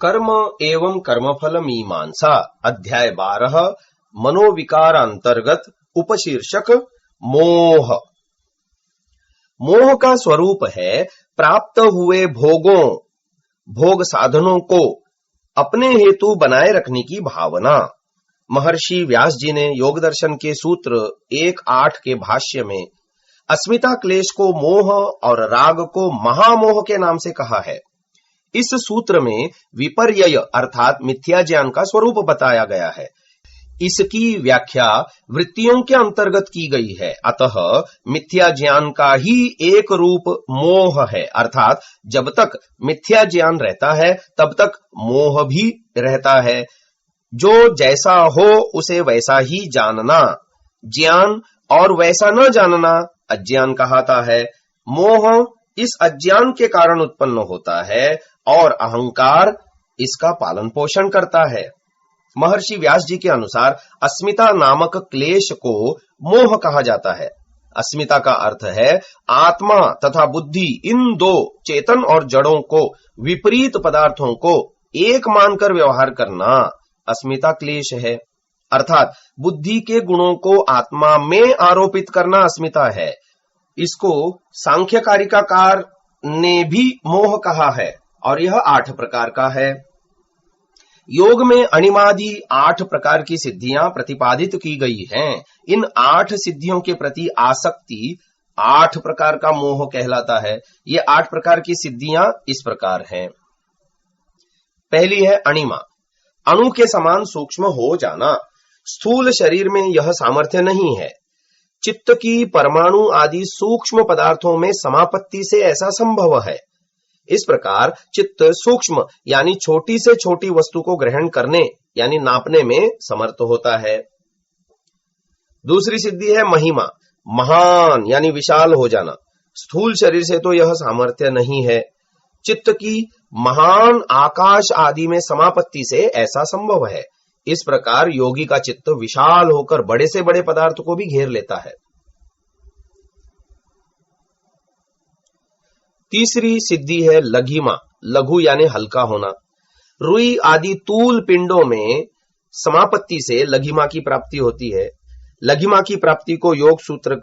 कर्म एवं कर्मफल मीमांसा अध्याय 12 मनोविकारांतर्गत उपशीर्षक मोह। मोह का स्वरूप है प्राप्त हुए भोग साधनों को अपने हेतु बनाए रखने की भावना। महर्षि व्यास जी ने योग दर्शन के सूत्र 1.8 के भाष्य में अस्मिता क्लेश को मोह और राग को महामोह के नाम से कहा है। इस सूत्र में विपर्यय अर्थात मिथ्या ज्ञान का स्वरूप बताया गया है। इसकी व्याख्या वृत्तियों के अंतर्गत की गई है। अतः मिथ्या ज्ञान का ही एक रूप मोह है, अर्थात जब तक मिथ्या ज्ञान रहता है तब तक मोह भी रहता है। जो जैसा हो उसे वैसा ही जानना ज्ञान और वैसा न जानना अज्ञान कहलाता है। मोह इस अज्ञान के कारण उत्पन्न होता है और अहंकार इसका पालन पोषण करता है। महर्षि व्यास जी के अनुसार अस्मिता नामक क्लेश को मोह कहा जाता है। अस्मिता का अर्थ है आत्मा तथा बुद्धि, इन दो चेतन और जड़ों को, विपरीत पदार्थों को एक मानकर व्यवहार करना अस्मिता क्लेश है। अर्थात बुद्धि के गुणों को आत्मा में आरोपित करना अस्मिता है। इसको सांख्य कारिकाकार ने भी मोह कहा है और यह 8 प्रकार का है। योग में अणिमादि 8 प्रकार की सिद्धियां प्रतिपादित की गई हैं। इन 8 सिद्धियों के प्रति आसक्ति 8 प्रकार का मोह कहलाता है। ये 8 प्रकार की सिद्धियां इस प्रकार हैं। पहली है अणिमा, अणु के समान सूक्ष्म हो जाना। स्थूल शरीर में यह सामर्थ्य नहीं है। चित्त की परमाणु आदि सूक्ष्म पदार्थों में समापत्ति से ऐसा संभव है। इस प्रकार चित्त सूक्ष्म यानी छोटी से छोटी वस्तु को ग्रहण करने यानी नापने में समर्थ होता है। दूसरी सिद्धि है महिमा, महान यानी विशाल हो जाना। स्थूल शरीर से तो यह सामर्थ्य नहीं है। चित्त की महान आकाश आदि में समापत्ति से ऐसा संभव है। इस प्रकार योगी का चित्त विशाल होकर बड़े से बड़े पदार्थ को भी घेर लेता है। तीसरी सिद्धि है लघिमा, लघु यानी हल्का होना। रुई आदि तूल पिंडों में समापत्ति से लघिमा की प्राप्ति होती है। लघिमा की प्राप्ति को योग सूत्र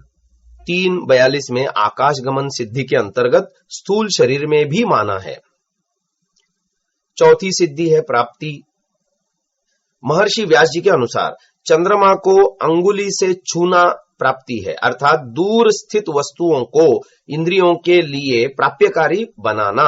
3.42 में आकाश गमन सिद्धि के अंतर्गत स्थूल शरीर में भी माना है। चौथी सिद्धि है प्राप्ति। महर्षि व्यास जी के अनुसार चंद्रमा को अंगुली से छूना प्राप्ति है, अर्थात दूर स्थित वस्तुओं को इंद्रियों के लिए प्राप्यकारी बनाना।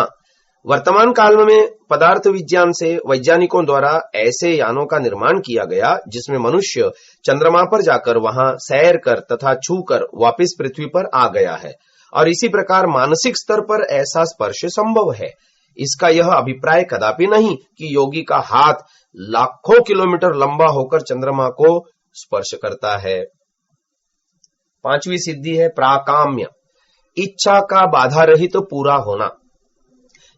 वर्तमान काल में पदार्थ विज्ञान से वैज्ञानिकों द्वारा ऐसे यानों का निर्माण किया गया जिसमें मनुष्य चंद्रमा पर जाकर वहां सैर कर तथा छूकर वापस पृथ्वी पर आ गया है। और इसी प्रकार मानसिक स्तर पर ऐसा स्पर्श संभव है। इसका यह अभिप्राय कदापि नहीं कि योगी का हाथ लाखों किलोमीटर लंबा होकर चंद्रमा को स्पर्श करता है। पांचवी सिद्धि है प्राकाम्य, इच्छा का बाधा रहित पूरा होना।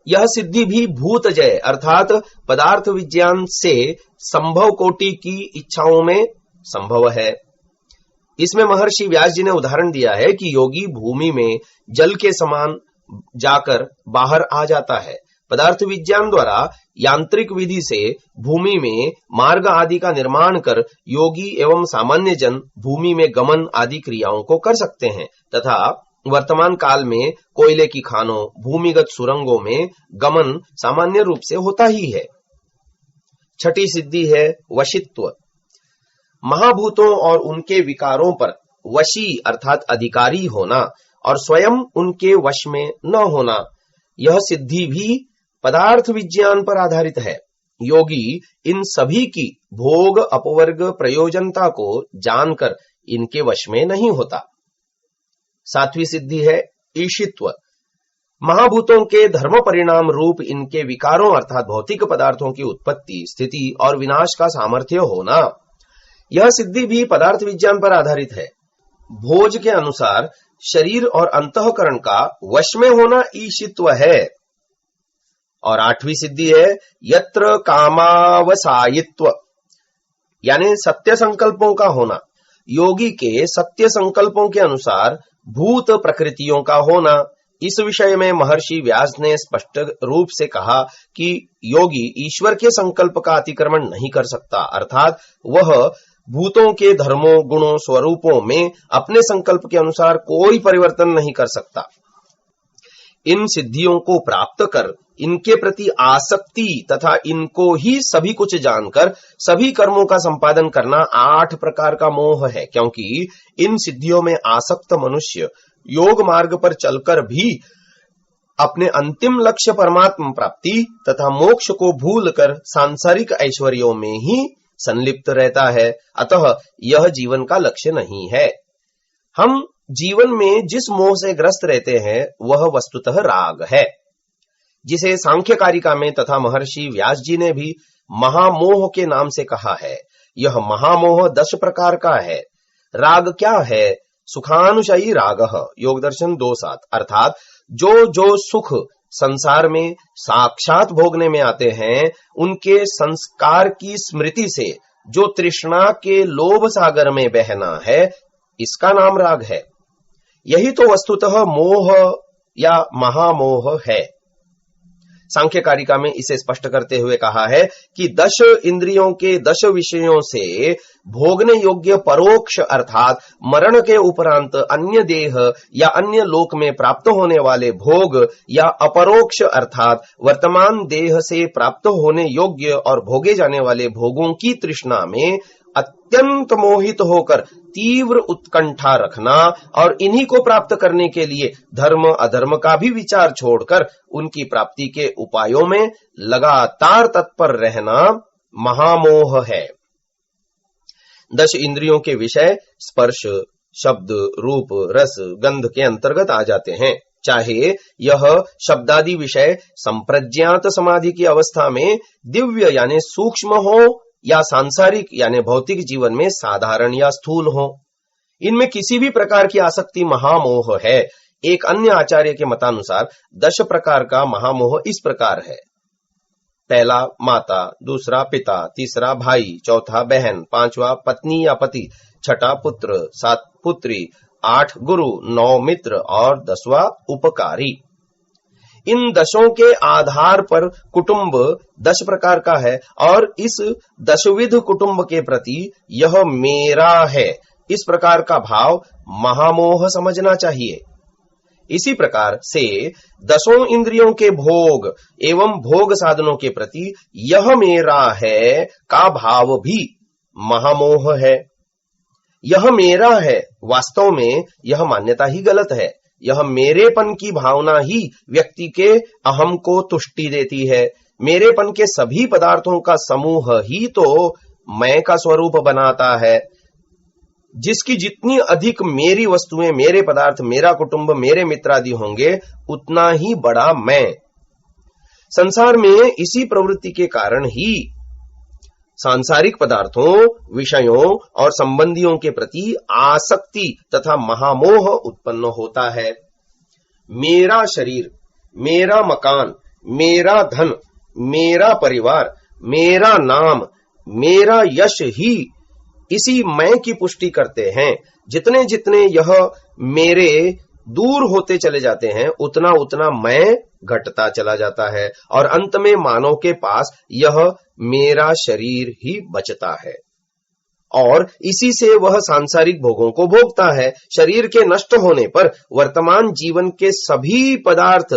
यह सिद्धि भी भूत जय अर्थात पदार्थ विज्ञान से संभव कोटि की इच्छाओं में संभव है। इसमें महर्षि व्यास जी ने उदाहरण दिया है कि योगी भूमि में जल के समान जाकर बाहर आ जाता है। पदार्थ विज्ञान द्वारा यांत्रिक विधि से भूमि में मार्ग आदि का निर्माण कर योगी एवं सामान्य जन भूमि में गमन आदि क्रियाओं को कर सकते हैं तथा वर्तमान काल में कोयले की खानों, भूमिगत सुरंगों में गमन सामान्य रूप से होता ही है। छठी सिद्धि है वशित्व, महाभूतों और उनके विकारों पर वशी अर्थात अधिकारी होना और स्वयं उनके वश में न होना। यह सिद्धि भी पदार्थ विज्ञान पर आधारित है। योगी इन सभी की भोग अपवर्ग प्रयोजनता को जानकर इनके वश में नहीं होता। सातवीं सिद्धि है ईशित्व, महाभूतों के धर्म परिणाम रूप इनके विकारों अर्थात भौतिक पदार्थों की उत्पत्ति, स्थिति और विनाश का सामर्थ्य होना। यह सिद्धि भी पदार्थ विज्ञान पर आधारित है। भोज के अनुसार शरीर और अंतःकरण का वश में होना ईशित्व है। और 8वीं सिद्धि है यत्र कामावसायित्व, यानी सत्य संकल्पों का होना। योगी के सत्य संकल्पों के अनुसार भूत प्रकृतियों का होना, इस विषय में महर्षि व्यास ने स्पष्ट रूप से कहा कि योगी ईश्वर के संकल्प का अतिक्रमण नहीं कर सकता, अर्थात वह भूतों के धर्मों, गुणों, स्वरूपों में अपने संकल्प के अनुसार कोई परिवर्तन नहीं कर सकता। इन सिद्धियों को प्राप्त कर इनके प्रति आसक्ति तथा इनको ही सभी कुछ जानकर सभी कर्मों का संपादन करना 8 प्रकार का मोह है, क्योंकि इन सिद्धियों में आसक्त मनुष्य योग मार्ग पर चलकर भी अपने अंतिम लक्ष्य परमात्मा प्राप्ति तथा मोक्ष को भूलकर सांसारिक ऐश्वर्यों में ही संलिप्त रहता है। अतः यह जीवन का लक्ष्य नहीं है। हम जीवन में जिस मोह से ग्रस्त रहते हैं वह वस्तुतः राग है, जिसे सांख्य कारिका में तथा महर्षि व्यास जी ने भी महामोह के नाम से कहा है। यह महामोह 10 प्रकार का है। राग क्या है? सुखानुशयी रागः, योग दर्शन 2:7, अर्थात जो सुख संसार में साक्षात भोगने में आते हैं उनके संस्कार की स्मृति से जो तृष्णा के लोभ सागर में बहना है, इसका नाम राग है। यही तो वस्तुतः मोह या महामोह है। सांख्य कारिका में इसे स्पष्ट करते हुए कहा है कि 10 इंद्रियों के 10 विषयों से भोगने योग्य परोक्ष अर्थात मरण के उपरांत अन्य देह या अन्य लोक में प्राप्त होने वाले भोग या अपरोक्ष अर्थात वर्तमान देह से प्राप्त होने योग्य और भोगे जाने वाले भोगों की तृष्णा में अत्यंत मोहित होकर तीव्र उत्कंठा रखना और इन्हीं को प्राप्त करने के लिए धर्म अधर्म का भी विचार छोड़कर उनकी प्राप्ति के उपायों में लगातार तत्पर रहना महामोह है। 10 इंद्रियों के विषय स्पर्श, शब्द, रूप, रस, गंध के अंतर्गत आ जाते हैं। चाहे यह शब्दादि विषय संप्रज्ञात समाधि की अवस्था में दिव्य यानी सूक्ष्म हो या सांसारिक यानी भौतिक जीवन में साधारण या स्थूल हो, इनमें किसी भी प्रकार की आसक्ति महामोह है। एक अन्य आचार्य के मतानुसार 10 प्रकार का महामोह इस प्रकार है। पहला माता, दूसरा पिता, तीसरा भाई, चौथा बहन, पांचवा पत्नी या पति, छठा पुत्र, 7 पुत्री, 8 गुरु, 9 मित्र और 10वां उपकारी। इन 10 के आधार पर कुटुंब 10 प्रकार का है और इस 10विध कुटुंब के प्रति यह मेरा है, इस प्रकार का भाव महामोह समझना चाहिए। इसी प्रकार से 10 इंद्रियों के भोग एवं भोग साधनों के प्रति यह मेरा है का भाव भी महामोह है। यह मेरा है, वास्तव में यह मान्यता ही गलत है। यह मेरेपन की भावना ही व्यक्ति के अहम को तुष्टि देती है। मेरेपन के सभी पदार्थों का समूह ही तो मैं का स्वरूप बनाता है। जिसकी जितनी अधिक मेरी वस्तुएं, मेरे पदार्थ, मेरा कुटुंब, मेरे मित्र आदि होंगे, उतना ही बड़ा मैं। संसार में इसी प्रवृत्ति के कारण ही सांसारिक पदार्थों, विषयों और संबंधियों के प्रति आसक्ति तथा महामोह उत्पन्न होता है। मेरा शरीर, मेरा मकान, मेरा धन, मेरा परिवार, मेरा नाम, मेरा यश ही इसी मैं की पुष्टि करते हैं। जितने जितने यह मेरे दूर होते चले जाते हैं, उतना उतना मैं घटता चला जाता है और अंत में मानव के पास यह मेरा शरीर ही बचता है और इसी से वह सांसारिक भोगों को भोगता है। शरीर के नष्ट होने पर वर्तमान जीवन के सभी पदार्थ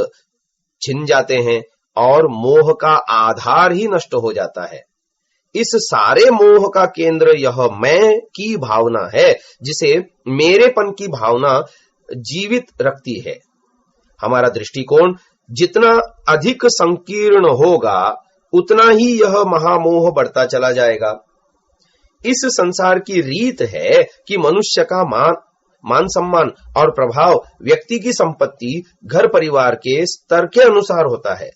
छिन जाते हैं और मोह का आधार ही नष्ट हो जाता है। इस सारे मोह का केंद्र यह मैं की भावना है, जिसे मेरेपन की भावना जीवित रखती है। हमारा दृष्टिकोण जितना अधिक संकीर्ण होगा, उतना ही यह महामोह बढ़ता चला जाएगा। इस संसार की रीत है कि मनुष्य का मान सम्मान और प्रभाव व्यक्ति की संपत्ति, घर परिवार के स्तर के अनुसार होता है।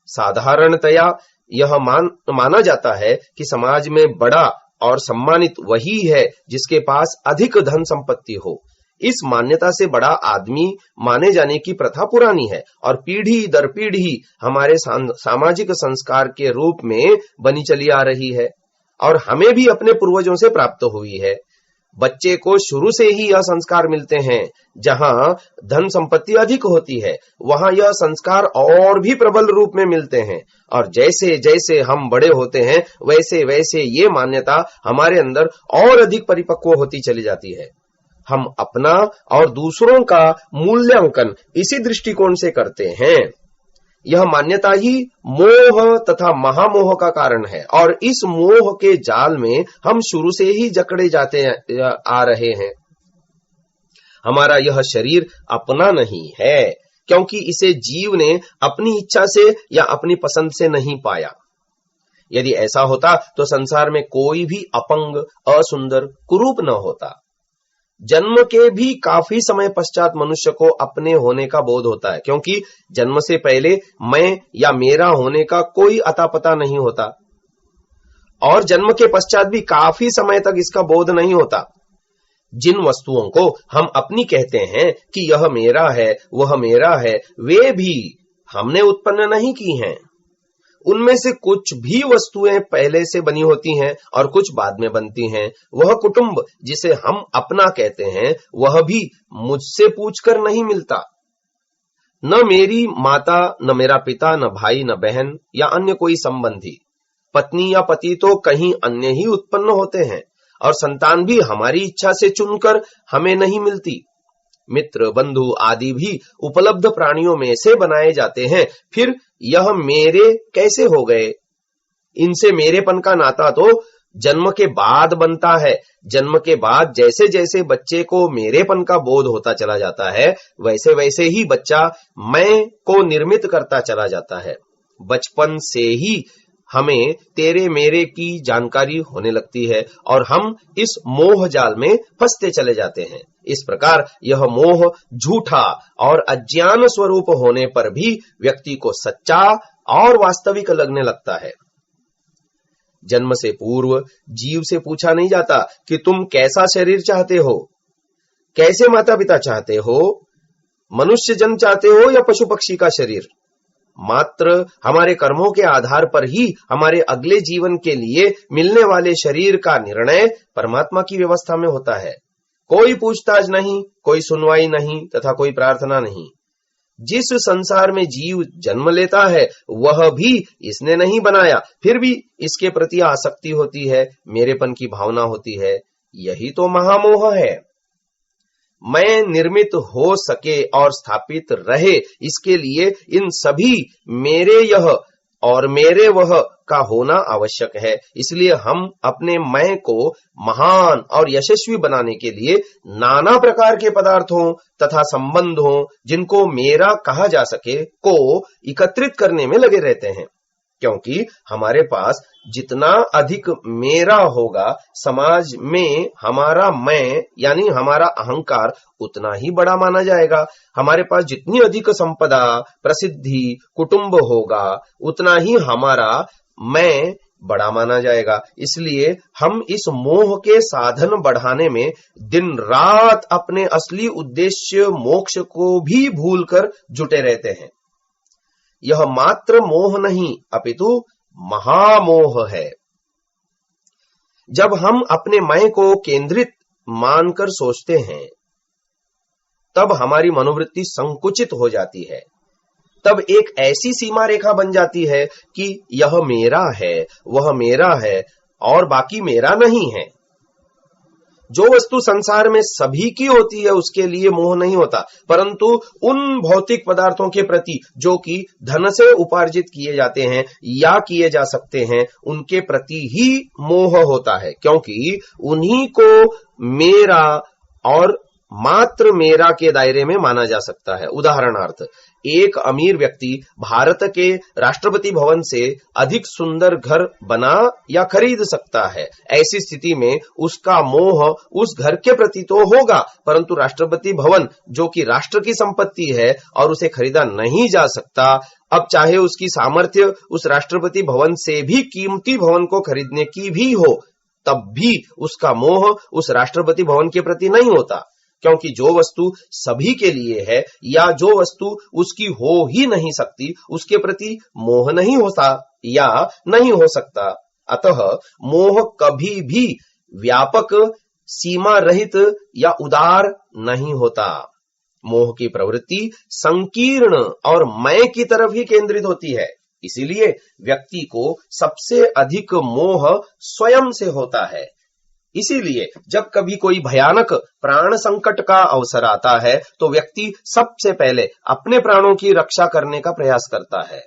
साधारणतया यह माना जाता है कि समाज में बड़ा और सम्मानित वही है जिसके पास अधिक धन संपत्ति हो। इस मान्यता से बड़ा आदमी माने जाने की प्रथा पुरानी है और पीढ़ी दर पीढ़ी हमारे सामाजिक संस्कार के रूप में बनी चली आ रही है और हमें भी अपने पूर्वजों से प्राप्त हुई है। बच्चे को शुरू से ही यह संस्कार मिलते हैं। जहां धन संपत्ति अधिक होती है वहां यह संस्कार और भी प्रबल रूप में मिलते हैं, और जैसे जैसे हम बड़े होते हैं वैसे वैसे ये मान्यता हमारे अंदर और अधिक परिपक्व होती चली जाती है। हम अपना और दूसरों का मूल्यांकन इसी दृष्टिकोण से करते हैं। यह मान्यता ही मोह तथा महामोह का कारण है, और इस मोह के जाल में हम शुरू से ही जकड़े जाते आ रहे हैं। हमारा यह शरीर अपना नहीं है, क्योंकि इसे जीव ने अपनी इच्छा से या अपनी पसंद से नहीं पाया। यदि ऐसा होता तो संसार में कोई भी अपंग, असुंदर, कुरूप न होता। जन्म के भी काफी समय पश्चात मनुष्य को अपने होने का बोध होता है, क्योंकि जन्म से पहले मैं या मेरा होने का कोई अता पता नहीं होता, और जन्म के पश्चात भी काफी समय तक इसका बोध नहीं होता। जिन वस्तुओं को हम अपनी कहते हैं कि यह मेरा है, वह मेरा है, वे भी हमने उत्पन्न नहीं की हैं। उनमें से कुछ भी वस्तुएं पहले से बनी होती हैं और कुछ बाद में बनती हैं। वह कुटुंब जिसे हम अपना कहते हैं वह भी मुझसे पूछकर नहीं मिलता। न मेरी माता, न मेरा पिता, न भाई, न बहन या अन्य कोई संबंधी। पत्नी या पति तो कहीं अन्य ही उत्पन्न होते हैं, और संतान भी हमारी इच्छा से चुनकर हमें नहीं मिलती। मित्र, बंधु आदि भी उपलब्ध प्राणियों में से बनाए जाते हैं। फिर यह मेरे कैसे हो गए? इनसे मेरेपन का नाता तो जन्म के बाद बनता है। जन्म के बाद जैसे जैसे बच्चे को मेरेपन का बोध होता चला जाता है, वैसे वैसे ही बच्चा मैं को निर्मित करता चला जाता है। बचपन से ही हमें तेरे मेरे की जानकारी होने लगती है, और हम इस मोह जाल में फंसते चले जाते हैं। इस प्रकार यह मोह झूठा और अज्ञान स्वरूप होने पर भी व्यक्ति को सच्चा और वास्तविक लगने लगता है। जन्म से पूर्व जीव से पूछा नहीं जाता कि तुम कैसा शरीर चाहते हो, कैसे माता पिता चाहते हो, मनुष्य जन्म चाहते हो या पशु पक्षी का शरीर। मात्र हमारे कर्मों के आधार पर ही हमारे अगले जीवन के लिए मिलने वाले शरीर का निर्णय परमात्मा की व्यवस्था में होता है। कोई पूछताछ नहीं, कोई सुनवाई नहीं तथा कोई प्रार्थना नहीं। जिस संसार में जीव जन्म लेता है वह भी इसने नहीं बनाया, फिर भी इसके प्रति आसक्ति होती है, मेरेपन की भावना होती है। यही तो महामोह है। मैं निर्मित हो सके और स्थापित रहे, इसके लिए इन सभी मेरे यह और मेरे वह का होना आवश्यक है। इसलिए हम अपने मैं को महान और यशस्वी बनाने के लिए नाना प्रकार के पदार्थों तथा संबंधों, जिनको मेरा कहा जा सके, को एकत्रित करने में लगे रहते हैं। क्योंकि हमारे पास जितना अधिक मेरा होगा, समाज में हमारा मैं यानी हमारा अहंकार उतना ही बड़ा माना जाएगा। हमारे पास जितनी अधिक संपदा, प्रसिद्धि, कुटुंब होगा, उतना ही हमारा मैं बड़ा माना जाएगा। इसलिए हम इस मोह के साधन बढ़ाने में दिन रात अपने असली उद्देश्य मोक्ष को भी भूलकर जुटे रहते हैं। यह मात्र मोह नहीं अपितु महामोह है। जब हम अपने मैं को केंद्रित मानकर सोचते हैं, तब हमारी मनोवृत्ति संकुचित हो जाती है। तब एक ऐसी सीमा रेखा बन जाती है कि यह मेरा है, वह मेरा है और बाकी मेरा नहीं है। जो वस्तु संसार में सभी की होती है उसके लिए मोह नहीं होता, परंतु उन भौतिक पदार्थों के प्रति जो कि धन से उपार्जित किए जाते हैं या किए जा सकते हैं, उनके प्रति ही मोह होता है, क्योंकि उन्हीं को मेरा और मात्र मेरा के दायरे में माना जा सकता है। उदाहरणार्थ, एक अमीर व्यक्ति भारत के राष्ट्रपति भवन से अधिक सुंदर घर बना या खरीद सकता है। ऐसी स्थिति में उसका मोह उस घर के प्रति तो होगा, परंतु राष्ट्रपति भवन जो कि राष्ट्र की संपत्ति है और उसे खरीदा नहीं जा सकता, अब चाहे उसकी सामर्थ्य उस राष्ट्रपति भवन से भी कीमती भवन को खरीदने की भी हो, तब भी उसका मोह उस राष्ट्रपति भवन के प्रति नहीं होता, क्योंकि जो वस्तु सभी के लिए है या जो वस्तु उसकी हो ही नहीं सकती, उसके प्रति मोह नहीं होता या नहीं हो सकता। अतः मोह कभी भी व्यापक, सीमा रहित या उदार नहीं होता। मोह की प्रवृत्ति संकीर्ण और मैं की तरफ ही केंद्रित होती है। इसीलिए व्यक्ति को सबसे अधिक मोह स्वयं से होता है। इसीलिए जब कभी कोई भयानक प्राण संकट का अवसर आता है तो व्यक्ति सबसे पहले अपने प्राणों की रक्षा करने का प्रयास करता है।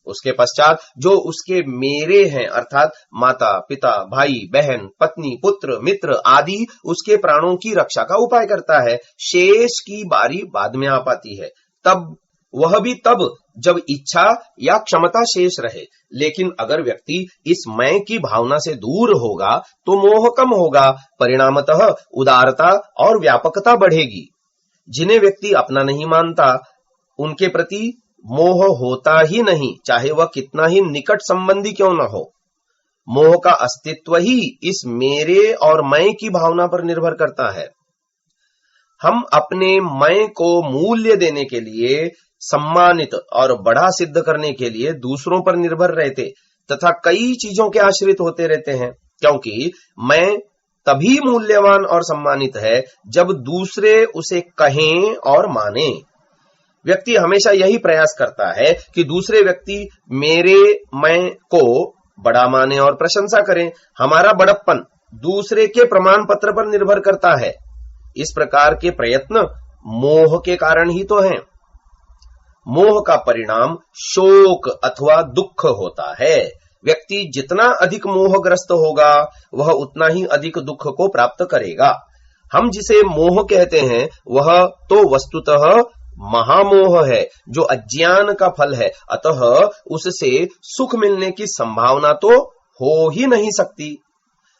उसके पश्चात जो उसके मेरे हैं अर्थात माता, पिता, भाई, बहन, पत्नी, पुत्र, मित्र आदि उसके प्राणों की रक्षा का उपाय करता है। शेष की बारी बाद में आ पाती है, तब वह भी तब जब इच्छा या क्षमता शेष रहे। लेकिन अगर व्यक्ति इस मैं की भावना से दूर होगा तो मोह कम होगा, परिणामतः उदारता और व्यापकता बढ़ेगी। जिन्हें व्यक्ति अपना नहीं मानता उनके प्रति मोह होता ही नहीं, चाहे वह कितना ही निकट संबंधी क्यों न हो। मोह का अस्तित्व ही इस मेरे और मैं की भावना पर निर्भर करता है। हम अपने मैं को मूल्य देने के लिए, सम्मानित और बड़ा सिद्ध करने के लिए दूसरों पर निर्भर रहते तथा कई चीजों के आश्रित होते रहते हैं, क्योंकि मैं तभी मूल्यवान और सम्मानित है जब दूसरे उसे कहें और माने। व्यक्ति हमेशा यही प्रयास करता है कि दूसरे व्यक्ति मेरे मैं को बड़ा माने और प्रशंसा करें। हमारा बड़प्पन दूसरे के प्रमाण पत्र पर निर्भर करता है। इस प्रकार के प्रयत्न मोह के कारण ही तो हैं। मोह का परिणाम शोक अथवा दुख होता है। व्यक्ति जितना अधिक मोहग्रस्त होगा वह उतना ही अधिक दुख को प्राप्त करेगा। हम जिसे मोह कहते हैं वह तो वस्तुतः महामोह है, जो अज्ञान का फल है। अतः उससे सुख मिलने की संभावना तो हो ही नहीं सकती।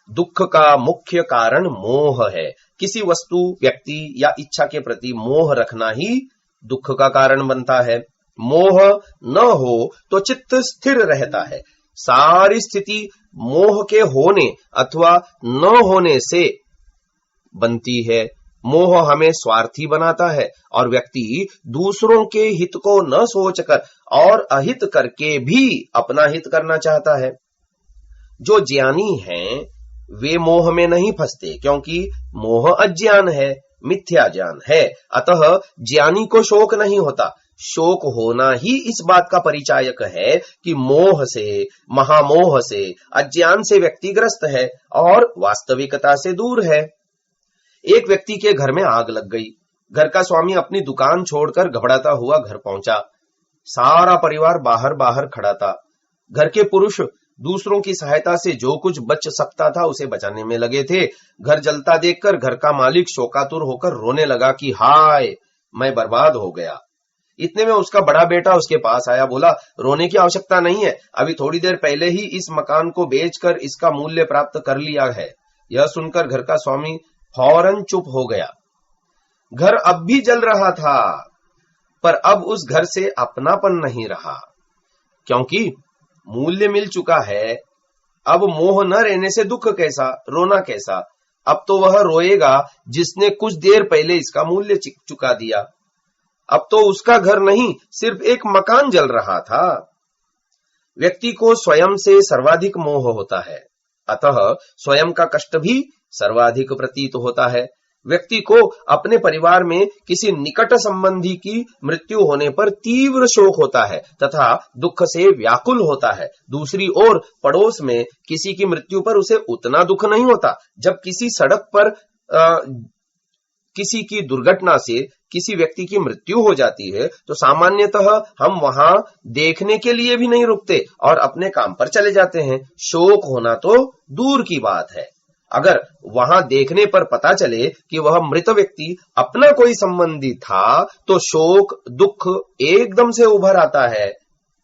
दुख का मुख्य कारण मोह है। किसी वस्तु, व्यक्ति या इच्छा के प्रति मोह रखना ही दुख का कारण बनता है। मोह न हो तो चित्त स्थिर रहता है। सारी स्थिति मोह के होने अथवा न होने से बनती है। मोह हमें स्वार्थी बनाता है और व्यक्ति दूसरों के हित को न सोचकर और अहित करके भी अपना हित करना चाहता है। जो ज्ञानी हैं वे मोह में नहीं फंसते, क्योंकि मोह अज्ञान है, मिथ्या ज्ञान है। अतः ज्ञानी को शोक नहीं होता। शोक होना ही इस बात का परिचायक है कि मोह से, महामोह से, अज्ञान से व्यक्ति ग्रस्त है और वास्तविकता से दूर है। एक व्यक्ति के घर में आग लग गई। घर का स्वामी अपनी दुकान छोड़कर घबराता हुआ घर पहुंचा। सारा परिवार बाहर बाहर खड़ा था। घर के पुरुष दूसरों की सहायता से जो कुछ बच सकता था उसे बचाने में लगे थे। घर जलता देखकर घर का मालिक शोकातुर होकर रोने लगा कि हाय, मैं बर्बाद हो गया। इतने में उसका बड़ा बेटा उसके पास आया। बोला, रोने की आवश्यकता नहीं है, अभी थोड़ी देर पहले ही इस मकान को बेचकर इसका मूल्य प्राप्त कर लिया है। यह सुनकर घर का स्वामी फौरन चुप हो गया। घर अब भी जल रहा था, पर अब उस घर से अपनापन नहीं रहा, क्योंकि मूल्य मिल चुका है। अब मोह न रहने से दुख कैसा, रोना कैसा। अब तो वह रोएगा जिसने कुछ देर पहले इसका मूल्य चुका दिया। अब तो उसका घर नहीं, सिर्फ एक मकान जल रहा था। व्यक्ति को स्वयं से सर्वाधिक मोह होता है, अतः स्वयं का कष्ट भी सर्वाधिक प्रतीत होता है। व्यक्ति को अपने परिवार में किसी निकट संबंधी की मृत्यु होने पर तीव्र शोक होता है तथा दुख से व्याकुल होता है। दूसरी ओर पड़ोस में किसी की मृत्यु पर उसे उतना दुख नहीं होता। जब किसी सड़क पर किसी की दुर्घटना से किसी व्यक्ति की मृत्यु हो जाती है तो सामान्यतः हम वहां देखने के लिए भी नहीं रुकते और अपने काम पर चले जाते हैं। शोक होना तो दूर की बात है। अगर वहां देखने पर पता चले कि वह मृत व्यक्ति अपना कोई संबंधी था तो शोक, दुख एकदम से उभर आता है।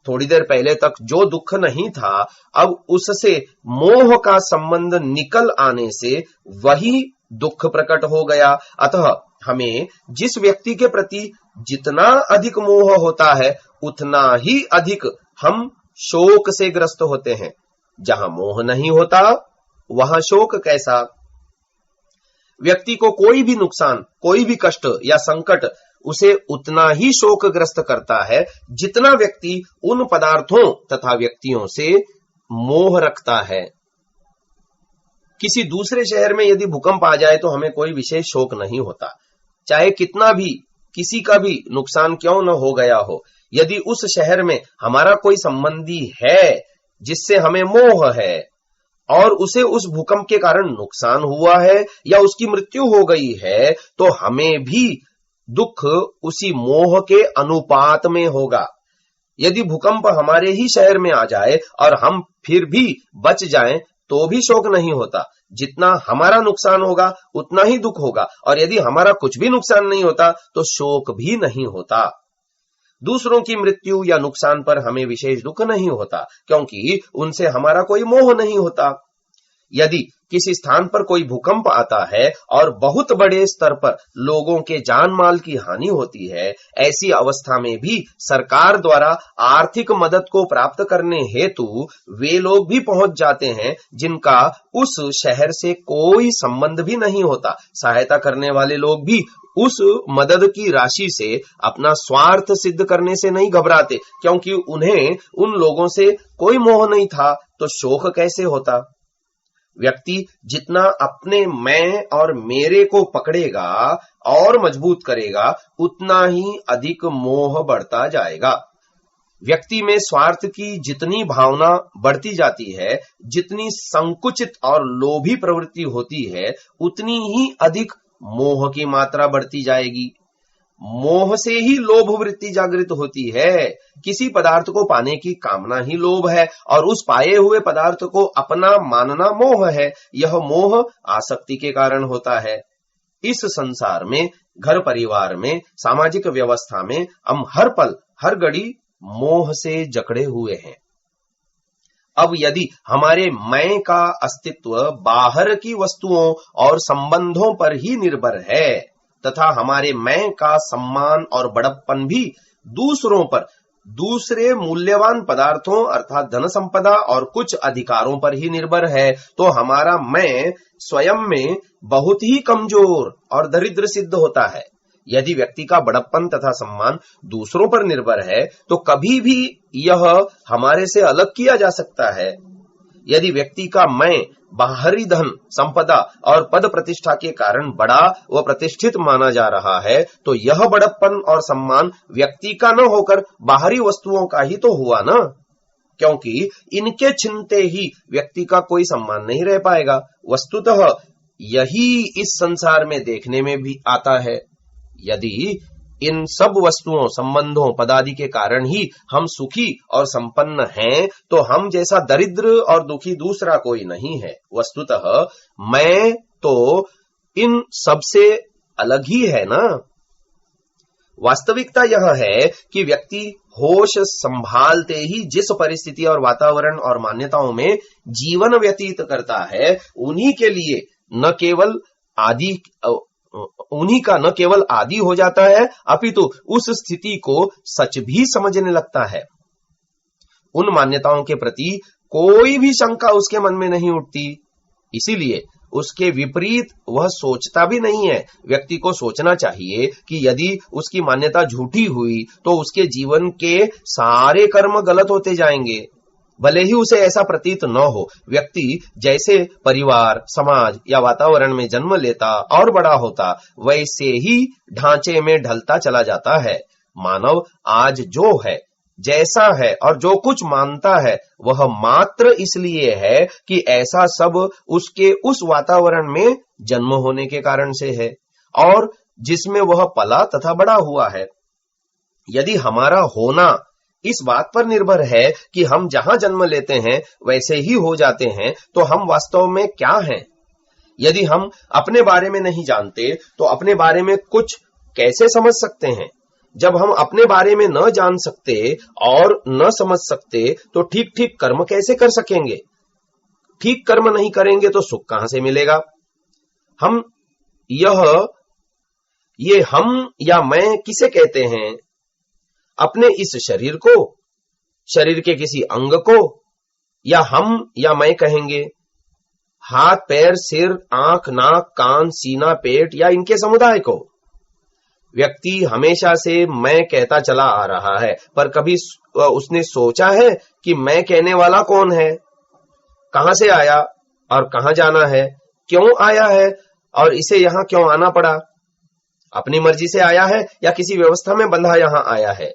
थोड़ी देर पहले तक जो दुख नहीं था, अब उससे मोह का संबंध निकल आने से वही दुख प्रकट हो गया। अतः हमें जिस व्यक्ति के प्रति जितना अधिक मोह होता है उतना ही अधिक हम शोक से ग्रस्त होते हैं। जहां मोह नहीं होता वहां शोक कैसा। व्यक्ति को कोई भी नुकसान, कोई भी कष्ट या संकट उसे उतना ही शोकग्रस्त करता है जितना व्यक्ति उन पदार्थों तथा व्यक्तियों से मोह रखता है। किसी दूसरे शहर में यदि भूकंप आ जाए तो हमें कोई विशेष शोक नहीं होता, चाहे कितना भी किसी का भी नुकसान क्यों न हो गया हो। यदि उस शहर में हमारा कोई संबंधी है जिससे हमें मोह है और उसे उस भूकंप के कारण नुकसान हुआ है या उसकी मृत्यु हो गई है, तो हमें भी दुख उसी मोह के अनुपात में होगा। यदि भूकंप हमारे ही शहर में आ जाए और हम फिर भी बच जाएं तो भी शोक नहीं होता। जितना हमारा नुकसान होगा उतना ही दुख होगा, और यदि हमारा कुछ भी नुकसान नहीं होता तो शोक भी नहीं होता। दूसरों की मृत्यु या नुकसान पर हमें विशेष दुख नहीं होता, क्योंकि उनसे हमारा कोई मोह नहीं होता। यदि किसी स्थान पर कोई भूकंप आता है और बहुत बड़े स्तर पर लोगों के जान माल की हानि होती है, ऐसी अवस्था में भी सरकार द्वारा आर्थिक मदद को प्राप्त करने हेतु वे लोग भी पहुंच जाते हैं जिनका उस शहर से कोई संबंध भी नहीं होता। सहायता करने वाले लोग भी उस मदद की राशि से अपना स्वार्थ सिद्ध करने से नहीं घबराते, क्योंकि उन्हें उन लोगों से कोई मोह नहीं था, तो शोक कैसे होता। व्यक्ति जितना अपने मैं और मेरे को पकड़ेगा और मजबूत करेगा, उतना ही अधिक मोह बढ़ता जाएगा। व्यक्ति में स्वार्थ की जितनी भावना बढ़ती जाती है, जितनी संकुचित और लोभी प्रवृत्ति होती है, उतनी ही अधिक मोह की मात्रा बढ़ती जाएगी। मोह से ही लोभ वृत्ति जागृत होती है। किसी पदार्थ को पाने की कामना ही लोभ है, और उस पाए हुए पदार्थ को अपना मानना मोह है। यह मोह आसक्ति के कारण होता है। इस संसार में, घर परिवार में, सामाजिक व्यवस्था में हम हर पल हर घड़ी मोह से जकड़े हुए हैं। अब यदि हमारे मैं का अस्तित्व बाहर की वस्तुओं और संबंधों पर ही निर्भर है तथा हमारे मैं का सम्मान और बड़प्पन भी दूसरों पर, दूसरे मूल्यवान पदार्थों अर्थात धन संपदा और कुछ अधिकारों पर ही निर्भर है, तो हमारा मैं स्वयं में बहुत ही कमजोर और दरिद्र सिद्ध होता है। यदि व्यक्ति का बड़प्पन तथा सम्मान दूसरों पर निर्भर है तो कभी भी यह हमारे से अलग किया जा सकता है। यदि व्यक्ति का मैं बाहरी धन संपदा और पद प्रतिष्ठा के कारण बड़ा व प्रतिष्ठित माना जा रहा है, तो यह बड़प्पन और सम्मान व्यक्ति का न होकर बाहरी वस्तुओं का ही तो हुआ ना, क्योंकि इनके छिनते ही व्यक्ति का कोई सम्मान नहीं रह पाएगा। वस्तुतः यही इस संसार में देखने में भी आता है। यदि इन सब वस्तुओं, संबंधों, पदादि के कारण ही हम सुखी और संपन्न हैं, तो हम जैसा दरिद्र और दुखी दूसरा कोई नहीं है। वस्तुतः मैं तो इन सबसे अलग ही है ना। वास्तविकता यह है कि व्यक्ति होश संभालते ही जिस परिस्थिति और वातावरण और मान्यताओं में जीवन व्यतीत करता है, उन्हीं का न केवल आदी हो जाता है, अपितु उस स्थिति को सच भी समझने लगता है। उन मान्यताओं के प्रति कोई भी शंका उसके मन में नहीं उठती, इसीलिए उसके विपरीत वह सोचता भी नहीं है। व्यक्ति को सोचना चाहिए कि यदि उसकी मान्यता झूठी हुई तो उसके जीवन के सारे कर्म गलत होते जाएंगे, भले ही उसे ऐसा प्रतीत न हो। व्यक्ति जैसे परिवार, समाज या वातावरण में जन्म लेता और बड़ा होता, वैसे ही ढांचे में ढलता चला जाता है। मानव आज जो है, जैसा है और जो कुछ मानता है, वह मात्र इसलिए है कि ऐसा सब उसके उस वातावरण में जन्म होने के कारण से है और जिसमें वह पला तथा बड़ा हुआ है। यदि हमारा होना इस बात पर निर्भर है कि हम जहां जन्म लेते हैं वैसे ही हो जाते हैं, तो हम वास्तव में क्या हैं? यदि हम अपने बारे में नहीं जानते तो अपने बारे में कुछ कैसे समझ सकते हैं? जब हम अपने बारे में न जान सकते और न समझ सकते तो ठीक ठीक कर्म कैसे कर सकेंगे? ठीक कर्म नहीं करेंगे तो सुख कहां से मिलेगा? ये हम या मैं किसे कहते हैं? अपने इस शरीर को, शरीर के किसी अंग को, या हम या मैं कहेंगे? हाथ, पैर, सिर, आंख, नाक, कान, सीना, पेट या इनके समुदाय को? व्यक्ति हमेशा से मैं कहता चला आ रहा है, पर कभी उसने सोचा है कि मैं कहने वाला कौन है, कहां से आया और कहां जाना है, क्यों आया है और इसे यहां क्यों आना पड़ा, अपनी मर्जी से आया है या किसी व्यवस्था में बंधा यहां आया है।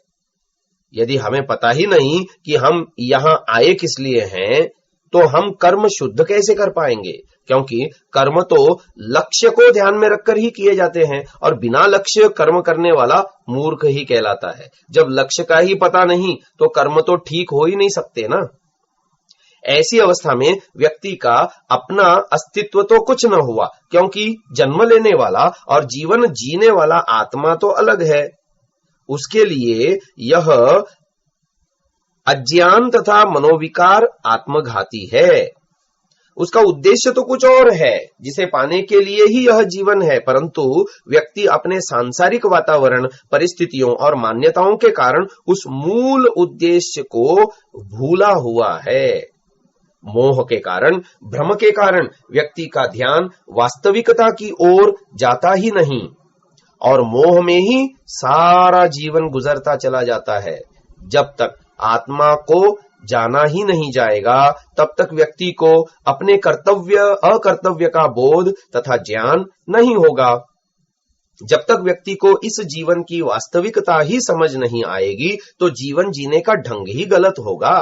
यदि हमें पता ही नहीं कि हम यहां आए किस लिए हैं, तो हम कर्म शुद्ध कैसे कर पाएंगे, क्योंकि कर्म तो लक्ष्य को ध्यान में रखकर ही किए जाते हैं और बिना लक्ष्य कर्म करने वाला मूर्ख ही कहलाता है। जब लक्ष्य का ही पता नहीं तो कर्म तो ठीक हो ही नहीं सकते ना। ऐसी अवस्था में व्यक्ति का अपना अस्तित्व तो कुछ न हुआ, क्योंकि जन्म लेने वाला और जीवन जीने वाला आत्मा तो अलग है। उसके लिए यह अज्ञान तथा मनोविकार आत्मघाती है। उसका उद्देश्य तो कुछ और है, जिसे पाने के लिए ही यह जीवन है, परंतु व्यक्ति अपने सांसारिक वातावरण, परिस्थितियों और मान्यताओं के कारण उस मूल उद्देश्य को भूला हुआ है। मोह के कारण, भ्रम के कारण व्यक्ति का ध्यान वास्तविकता की ओर जाता ही नहीं और मोह में ही सारा जीवन गुजरता चला जाता है। जब तक आत्मा को जाना ही नहीं जाएगा, तब तक व्यक्ति को अपने कर्तव्य अकर्तव्य का बोध तथा ज्ञान नहीं होगा। जब तक व्यक्ति को इस जीवन की वास्तविकता ही समझ नहीं आएगी, तो जीवन जीने का ढंग ही गलत होगा।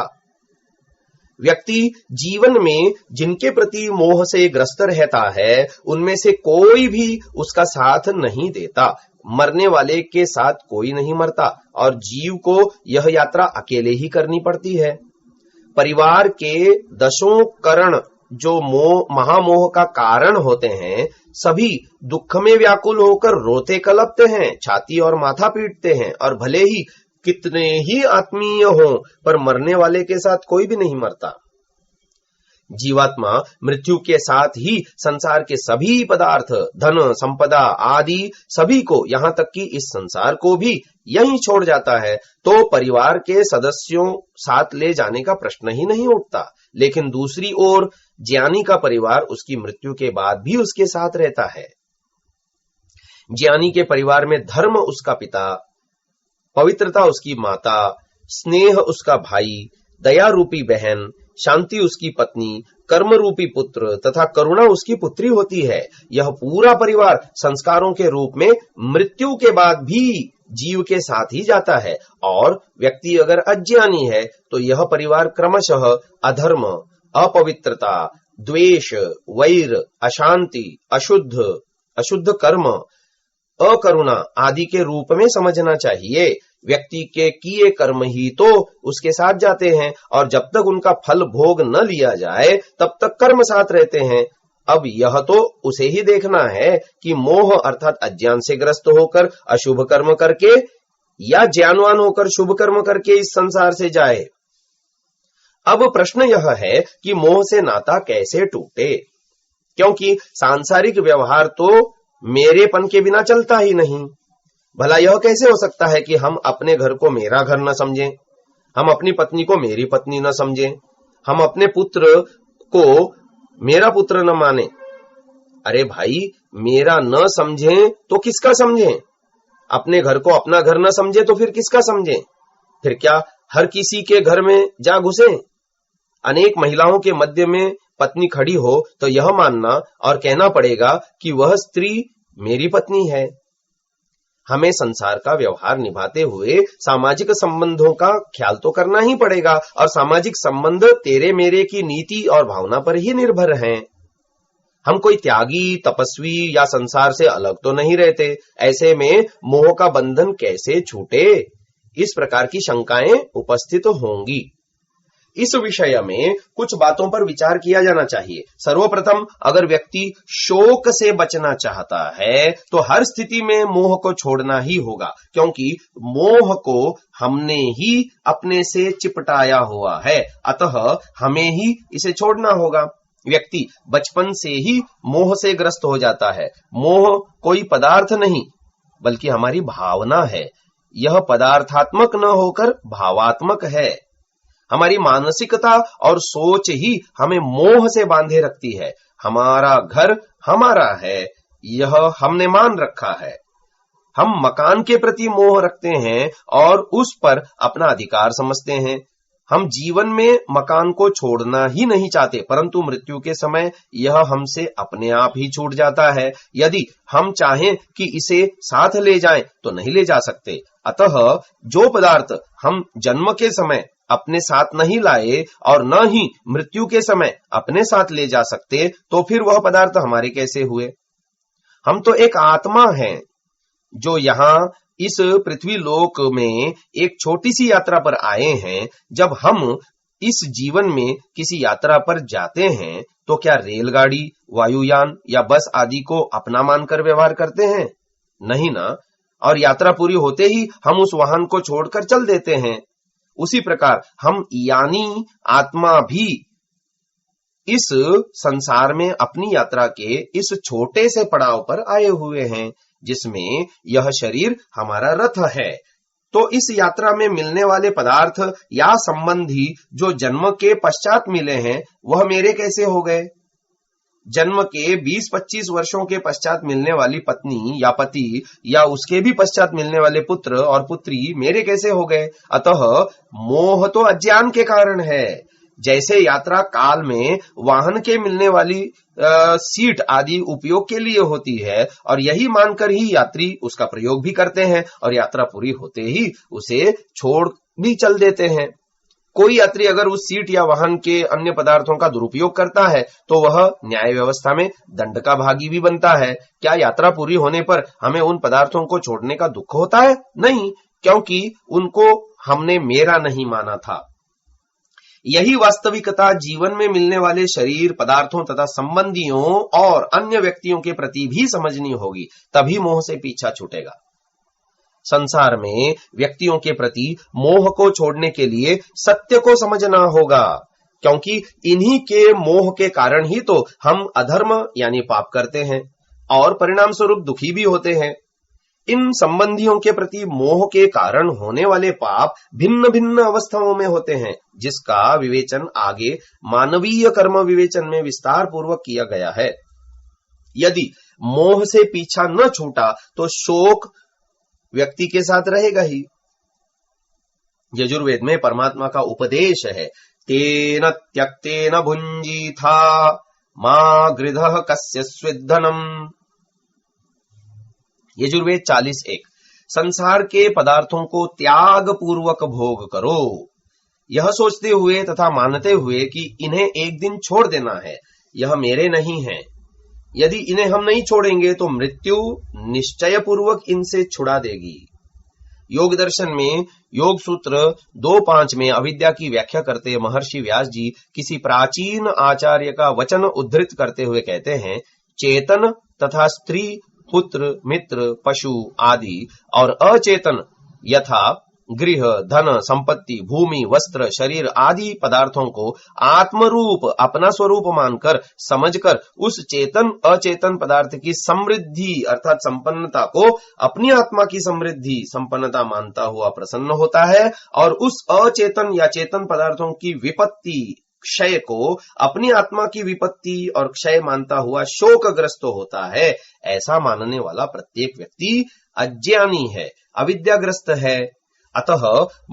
व्यक्ति जीवन में जिनके प्रति मोह से ग्रस्त रहता है, उनमें से कोई भी उसका साथ नहीं देता। मरने वाले के साथ कोई नहीं मरता और जीव को यह यात्रा अकेले ही करनी पड़ती है। परिवार के दशों करण जो महामोह का कारण होते हैं, सभी दुख में व्याकुल होकर रोते कलपते हैं, छाती और माथा पीटते हैं और भले ही कितने ही आत्मीय हो, पर मरने वाले के साथ कोई भी नहीं मरता। जीवात्मा मृत्यु के साथ ही संसार के सभी पदार्थ, धन, संपदा आदि सभी को, यहां तक कि इस संसार को भी यहीं छोड़ जाता है, तो परिवार के सदस्यों साथ ले जाने का प्रश्न ही नहीं उठता। लेकिन दूसरी ओर ज्ञानी का परिवार उसकी मृत्यु के बाद भी उसके साथ रहता है। ज्ञानी के परिवार में धर्म उसका पिता, पवित्रता उसकी माता, स्नेह उसका भाई, दया रूपी बहन, शांति उसकी पत्नी, कर्म रूपी पुत्र तथा करुणा उसकी पुत्री होती है। यह पूरा परिवार संस्कारों के रूप में मृत्यु के बाद भी जीव के साथ ही जाता है और व्यक्ति अगर अज्ञानी है तो यह परिवार क्रमशः अधर्म, अपवित्रता, द्वेष, वैर, अशांति, अशुद्ध कर्म, अकरुणा आदि के रूप में समझना चाहिए। व्यक्ति के किए कर्म ही तो उसके साथ जाते हैं और जब तक उनका फल भोग न लिया जाए तब तक कर्म साथ रहते हैं। अब यह तो उसे ही देखना है कि मोह अर्थात अज्ञान से ग्रस्त होकर अशुभ कर्म करके या ज्ञानवान होकर शुभ कर्म करके इस संसार से जाए। अब प्रश्न यह है कि मोह से नाता कैसे टूटे, क्योंकि सांसारिक व्यवहार तो मेरेपन के बिना चलता ही नहीं। भला यह कैसे हो सकता है कि हम अपने घर को मेरा घर न समझें, हम अपनी पत्नी को मेरी पत्नी न समझें, हम अपने पुत्र को मेरा पुत्र न माने। अरे भाई, मेरा न समझें तो किसका समझें? अपने घर को अपना घर न समझे तो फिर किसका समझें? फिर क्या हर किसी के घर में जा घुसें? अनेक महिलाओं के मध्य में पत्नी खड़ी हो तो यह मानना और कहना पड़ेगा कि वह स्त्री मेरी पत्नी है। हमें संसार का व्यवहार निभाते हुए सामाजिक संबंधों का ख्याल तो करना ही पड़ेगा और सामाजिक संबंध तेरे मेरे की नीति और भावना पर ही निर्भर हैं। हम कोई त्यागी, तपस्वी या संसार से अलग तो नहीं रहते। ऐसे में मोह का बंधन कैसे छूटे? इस प्रकार की शंकाएं उपस्थित होंगी। इस विषय में कुछ बातों पर विचार किया जाना चाहिए। सर्वप्रथम, अगर व्यक्ति शोक से बचना चाहता है तो हर स्थिति में मोह को छोड़ना ही होगा, क्योंकि मोह को हमने ही अपने से चिपटाया हुआ है, अतः हमें ही इसे छोड़ना होगा। व्यक्ति बचपन से ही मोह से ग्रस्त हो जाता है। मोह कोई पदार्थ नहीं बल्कि हमारी भावना है। यह पदार्थात्मक न होकर भावात्मक है। हमारी मानसिकता और सोच ही हमें मोह से बांधे रखती है। हमारा घर हमारा है, यह हमने मान रखा है। हम मकान के प्रति मोह रखते हैं और उस पर अपना अधिकार समझते हैं। हम जीवन में मकान को छोड़ना ही नहीं चाहते, परंतु मृत्यु के समय यह हमसे अपने आप ही छूट जाता है। यदि हम चाहें कि इसे साथ ले जाएं तो नहीं ले जा सकते। अतः जो पदार्थ हम जन्म के समय अपने साथ नहीं लाए और न ही मृत्यु के समय अपने साथ ले जा सकते, तो फिर वह पदार्थ हमारे कैसे हुए? हम तो एक आत्मा हैं जो यहाँ इस पृथ्वी लोक में एक छोटी सी यात्रा पर आए हैं। जब हम इस जीवन में किसी यात्रा पर जाते हैं तो क्या रेलगाड़ी, वायुयान या बस आदि को अपना मानकर व्यवहार करते हैं? नहीं ना। और यात्रा पूरी होते ही हम उस वाहन को छोड़कर चल देते हैं। उसी प्रकार हम यानी आत्मा भी इस संसार में अपनी यात्रा के इस छोटे से पड़ाव पर आए हुए हैं, जिसमें यह शरीर हमारा रथ है। तो इस यात्रा में मिलने वाले पदार्थ या संबंधी जो जन्म के पश्चात मिले हैं, वह मेरे कैसे हो गए? जन्म के 20-25 वर्षों के पश्चात मिलने वाली पत्नी या पति या उसके भी पश्चात मिलने वाले पुत्र और पुत्री मेरे कैसे हो गए? अतः मोह तो अज्ञान के कारण है। जैसे यात्रा काल में वाहन के मिलने वाली सीट आदि उपयोग के लिए होती है, और यही मानकर ही यात्री उसका प्रयोग भी करते हैं और यात्रा पूरी होते ही उसे छोड़ भी चल देते हैं। कोई यात्री अगर उस सीट या वाहन के अन्य पदार्थों का दुरुपयोग करता है तो वह न्याय व्यवस्था में दंड का भागी भी बनता है। क्या यात्रा पूरी होने पर हमें उन पदार्थों को छोड़ने का दुख होता है? नहीं, क्योंकि उनको हमने मेरा नहीं माना था। यही वास्तविकता जीवन में मिलने वाले शरीर, पदार्थों तथा संबंधियों और अन्य व्यक्तियों के प्रति भी समझनी होगी, तभी मोह से पीछा छूटेगा। संसार में व्यक्तियों के प्रति मोह को छोड़ने के लिए सत्य को समझना होगा, क्योंकि इन्हीं के मोह के कारण ही तो हम अधर्म यानी पाप करते हैं और परिणाम स्वरूप दुखी भी होते हैं। इन संबंधियों के प्रति मोह के कारण होने वाले पाप भिन्न भिन्न अवस्थाओं में होते हैं, जिसका विवेचन आगे मानवीय कर्म विवेचन में विस्तार पूर्वक किया गया है। यदि मोह से पीछा न छूटा तो शोक व्यक्ति के साथ रहेगा ही। यजुर्वेद में परमात्मा का उपदेश है, तेन त्यक्तेन भुंजीथा मा गृधः कस्य स्विद्धनम। यजुर्वेद 40:1। संसार के पदार्थों को त्याग पूर्वक भोग करो, यह सोचते हुए तथा मानते हुए कि इन्हें एक दिन छोड़ देना है, यह मेरे नहीं है। यदि इन्हें हम नहीं छोड़ेंगे तो मृत्यु निश्चय पूर्वक इनसे छुड़ा देगी। योग दर्शन में योग सूत्र 2.5 में अविद्या की व्याख्या करते महर्षि व्यास जी किसी प्राचीन आचार्य का वचन उद्धृत करते हुए कहते हैं, चेतन तथा स्त्री, पुत्र, मित्र, पशु आदि और अचेतन यथा गृह, धन, संपत्ति, भूमि, वस्त्र, शरीर आदि पदार्थों को आत्मरूप अपना स्वरूप मानकर समझकर उस चेतन अचेतन पदार्थ की समृद्धि अर्थात संपन्नता को अपनी आत्मा की समृद्धि संपन्नता मानता हुआ प्रसन्न होता है, और उस अचेतन या चेतन पदार्थों की विपत्ति क्षय को अपनी आत्मा की विपत्ति और क्षय मानता हुआ शोकग्रस्त होता है। ऐसा मानने वाला प्रत्येक व्यक्ति अज्ञानी है, अविद्याग्रस्त है। अतः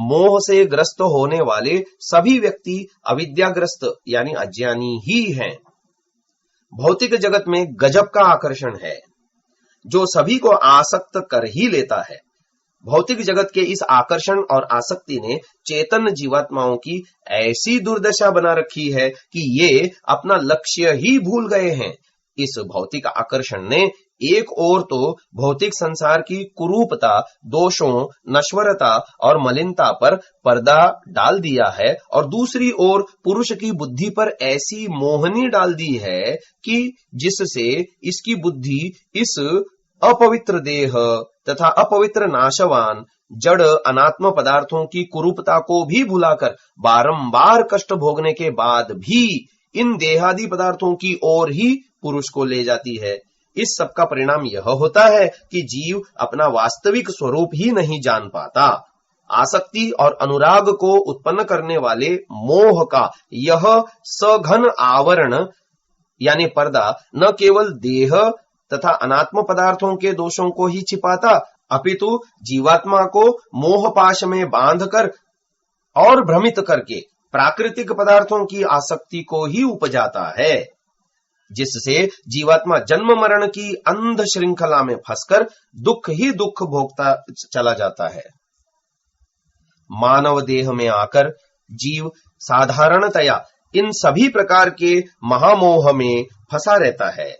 मोह से ग्रस्त होने वाले सभी व्यक्ति अविद्याग्रस्त यानी अज्ञानी ही हैं। भौतिक जगत में गजब का आकर्षण है जो सभी को आसक्त कर ही लेता है। भौतिक जगत के इस आकर्षण और आसक्ति ने चेतन जीवात्माओं की ऐसी दुर्दशा बना रखी है कि ये अपना लक्ष्य ही भूल गए हैं। इस भौतिक आकर्षण ने एक ओर तो भौतिक संसार की कुरूपता, दोषों, नश्वरता और मलिनता पर पर्दा डाल दिया है, और दूसरी ओर पुरुष की बुद्धि पर ऐसी मोहनी डाल दी है कि जिससे इसकी बुद्धि इस अपवित्र देह तथा अपवित्र नाशवान जड़ अनात्म पदार्थों की कुरूपता को भी भुलाकर बारंबार कष्ट भोगने के बाद भी इन देहादि पदार्थों की ओर ही पुरुष को ले जाती है। इस सब का परिणाम यह होता है कि जीव अपना वास्तविक स्वरूप ही नहीं जान पाता। आसक्ति और अनुराग को उत्पन्न करने वाले मोह का यह सघन आवरण यानी पर्दा न केवल देह तथा अनात्म पदार्थों के दोषों को ही छिपाता, अपितु जीवात्मा को मोह पाश में बांधकर और भ्रमित करके प्राकृतिक पदार्थों की आसक्ति को ही उपजाता है, जिससे जीवात्मा जन्म मरण की अंध श्रृंखला में फंसकर दुख ही दुख भोगता चला जाता है। मानव देह में आकर जीव साधारणतया इन सभी प्रकार के महामोह में फंसा रहता है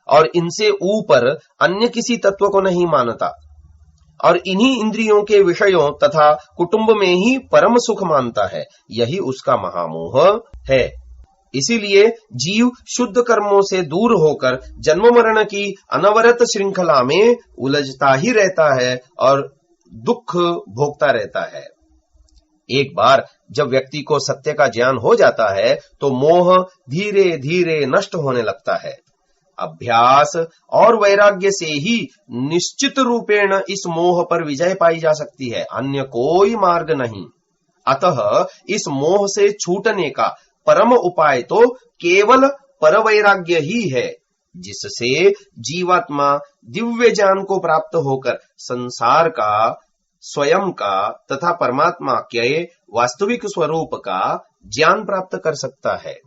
और इनसे ऊपर अन्य किसी तत्व को नहीं मानता और इन्हीं इंद्रियों के विषयों तथा कुटुंब में ही परम सुख मानता है। यही उसका महामोह है। इसीलिए जीव शुद्ध कर्मों से दूर होकर जन्म मरण की अनवरत श्रृंखला में उलझता ही रहता है और दुख भोगता रहता है। एक बार जब व्यक्ति को सत्य का ज्ञान हो जाता है तो मोह धीरे धीरे नष्ट होने लगता है। अभ्यास और वैराग्य से ही निश्चित रूपेण इस मोह पर विजय पाई जा सकती है, अन्य कोई मार्ग नहीं। अतः इस मोह से छूटने का परम उपाय तो केवल परवैराग्य ही है, जिससे जीवात्मा दिव्य ज्ञान को प्राप्त होकर संसार का, स्वयं का तथा परमात्मा के वास्तविक स्वरूप का ज्ञान प्राप्त कर सकता है।